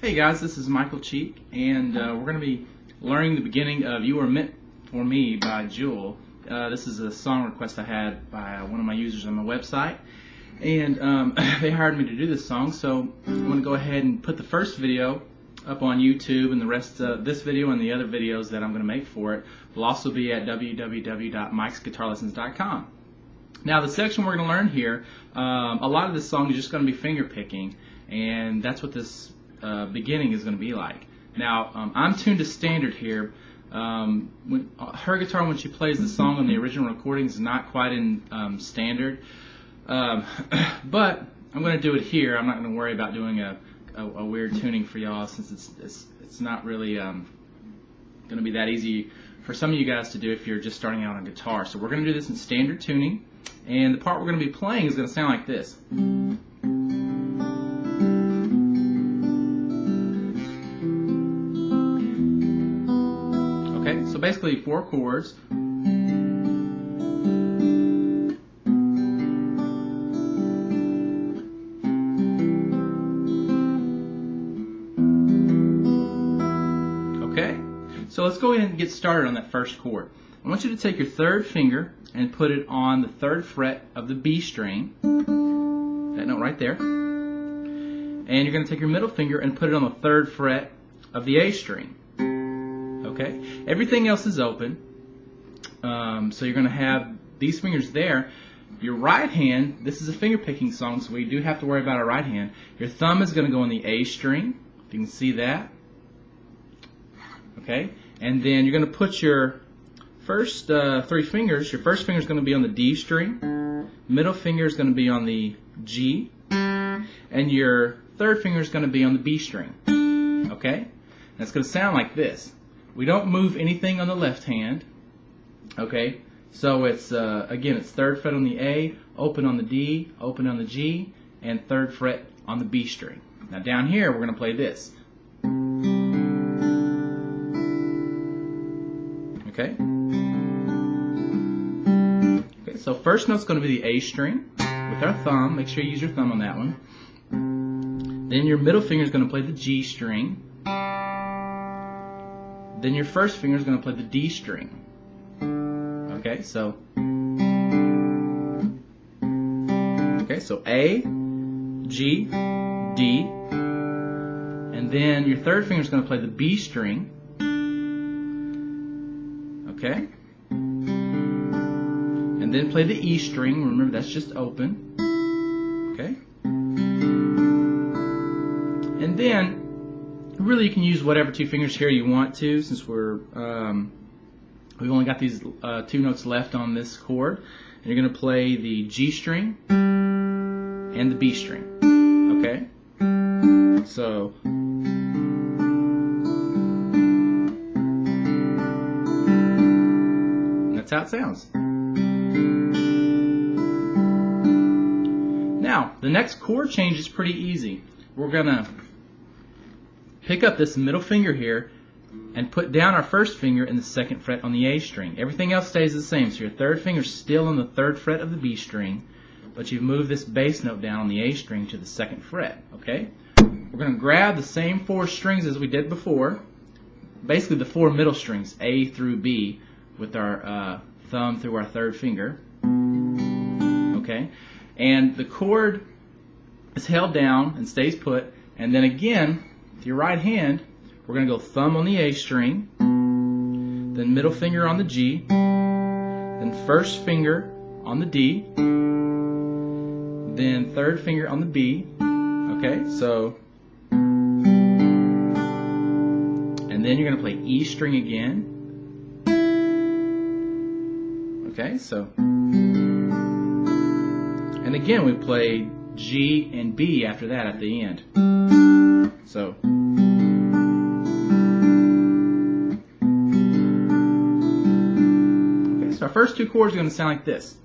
Hey guys, this is Michael Cheek, and we're going to be learning the beginning of You Are Meant For Me by Jewel. This is a song request I had by one of my users on my website, and they hired me to do this song, so I'm going to go ahead and put the first video up on YouTube, and the rest of this video and the other videos that I'm going to make for it will also be at www.mikesguitarlessons.com. Now, the section we're going to learn here, a lot of this song is just going to be finger picking, and that's what this beginning is going to be like. Now, I'm tuned to standard here. Her guitar, when she plays the song on the original recording, is not quite in standard, but I'm going to do it here. I'm not going to worry about doing a weird tuning for y'all, since it's not really going to be that easy for some of you guys to do if you're just starting out on guitar. So we're going to do this in standard tuning, and the part we're going to be playing is going to sound like this. Okay, so basically 4 chords. Okay, so let's go ahead and get started on that first chord. I want you to take your third finger and put it on the 3rd fret of the B string, that note right there, and you're going to take your middle finger and put it on the 3rd fret of the A string. Okay, everything else is open, so you're going to have these fingers there. Your right hand, this is a finger picking song, so we do have to worry about our right hand. Your thumb is going to go on the A string, if you can see that. Okay, and then you're going to put your first 3 fingers. Your first finger is going to be on the D string, middle finger is going to be on the G, and your 3rd finger is going to be on the B string. Okay, and it's going to sound like this. We don't move anything on the left hand. Okay, so it's again, it's 3rd fret on the A, open on the D, open on the G, and 3rd fret on the B string. Now down here we're going to play this. Okay. Okay, so first note's going to be the A string with our thumb. Make sure you use your thumb on that one. Then your middle finger is going to play the G string. Then your first finger is going to play the D string. Okay, so A, G, D, and then your 3rd finger is going to play the B string. Okay, and then play the E string. Remember, that's just open. Okay, and then really, you can use whatever 2 fingers here you want to, since we've only got these 2 notes left on this chord. And you're going to play the G string and the B string. Okay? So, that's how it sounds. Now, the next chord change is pretty easy. We're going to pick up this middle finger here and put down our first finger in the 2nd fret on the A string. Everything else stays the same, so your 3rd finger is still on the 3rd fret of the B string, but you've moved this bass note down on the A string to the 2nd fret. Okay? We're going to grab the same 4 strings as we did before, basically the 4 middle strings, A through B, with our thumb through our 3rd finger. Okay? And the chord is held down and stays put, and then again, with your right hand, we're going to go thumb on the A string, then middle finger on the G, then first finger on the D, then 3rd finger on the B. Okay, so, and then you're going to play E string again. Okay, so, and again we play G and B after that at the end. So, okay, so our first 2 chords are going to sound like this.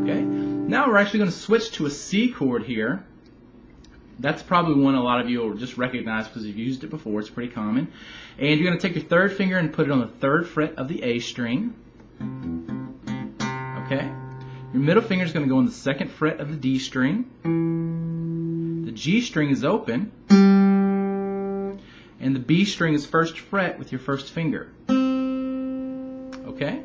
Okay, now we're actually going to switch to a C chord here. That's probably one a lot of you will just recognize because you've used it before. It's pretty common. And you're going to take your 3rd finger and put it on the 3rd fret of the A string. Okay? Your middle finger is going to go on the 2nd fret of the D string. The G string is open. And the B string is 1st fret with your 1st finger. Okay?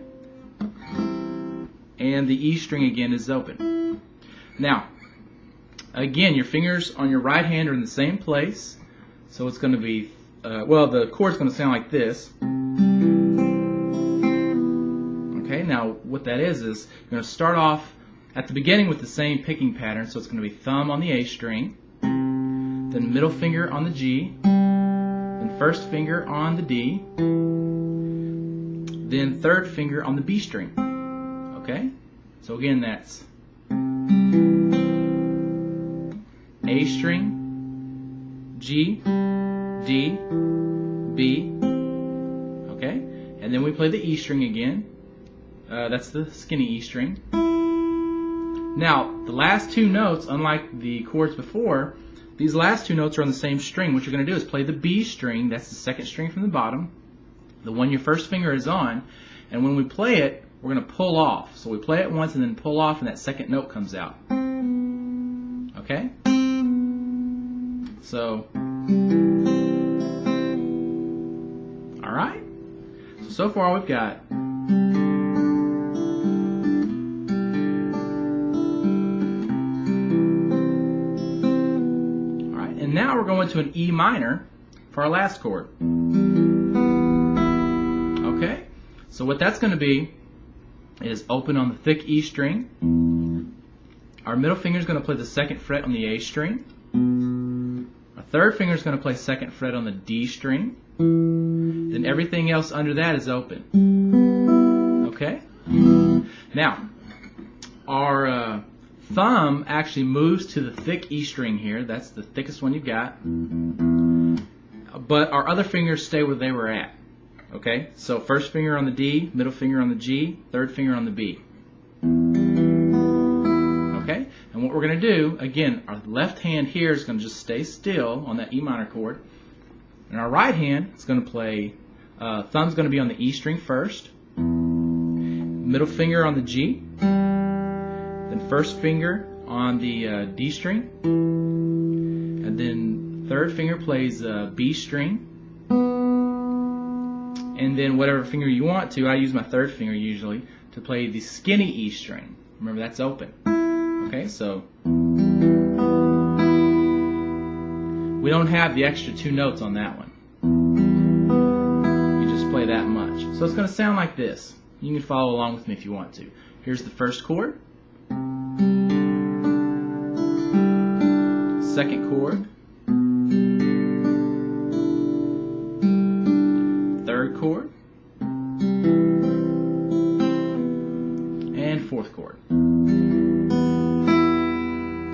And the E string again is open. Now, again, your fingers on your right hand are in the same place. So it's going to be, well, the chord's going to sound like this. Okay, now what that is you're going to start off at the beginning with the same picking pattern. So it's going to be thumb on the A string, then middle finger on the G, then 1st finger on the D, then 3rd finger on the B string. Okay? So again, that's A string, G, D, B. Okay? And then we play the E string again. That's the skinny E string. Now, the last 2 notes, unlike the chords before, these last 2 notes are on the same string. What you're going to do is play the B string, that's the 2nd string from the bottom, the one your 1st finger is on, and when we play it, we're going to pull off. So we play it once and then pull off, and that 2nd note comes out. Okay? So, alright? So far we've got now we're going to an E minor for our last chord. Okay? So what that's going to be is open on the thick E string. Our middle finger is going to play the 2nd fret on the A string. Our 3rd finger is going to play 2nd fret on the D string. Then everything else under that is open. Okay? Now, our thumb actually moves to the thick E string here. That's the thickest one you've got. But our other fingers stay where they were at. Okay? So 1st finger on the D, middle finger on the G, 3rd finger on the B. Okay? And what we're going to do, again, our left hand here is going to just stay still on that E minor chord. And our right hand is going to play, thumb's going to be on the E string first, middle finger on the G, then 1st finger on the D string, and then 3rd finger plays B string, and then whatever finger you want to, I use my 3rd finger usually, to play the skinny E string. Remember, that's open. Okay, so we don't have the extra 2 notes on that one. You just play that much. So it's going to sound like this. You can follow along with me if you want to. Here's the 1st chord. 2nd chord, 3rd chord, and 4th chord.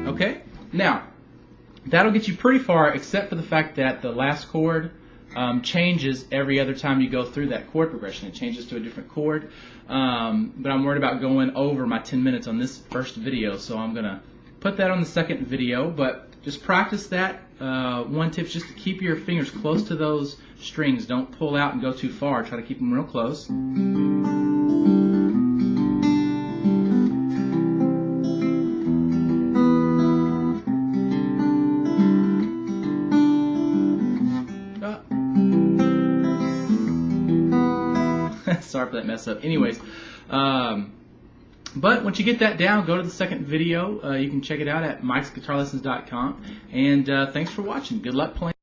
Okay? Now, that'll get you pretty far, except for the fact that the last chord changes every other time you go through that chord progression. It changes to a different chord. But I'm worried about going over my 10 minutes on this first video, so I'm going to put that on the 2nd video. But just practice that. One tip is just to keep your fingers close to those strings. Don't pull out and go too far. Try to keep them real close. Sorry for that mess up. Anyways, but once you get that down, go to the 2nd video. You can check it out at mikesguitarlessons.com. And thanks for watching. Good luck playing.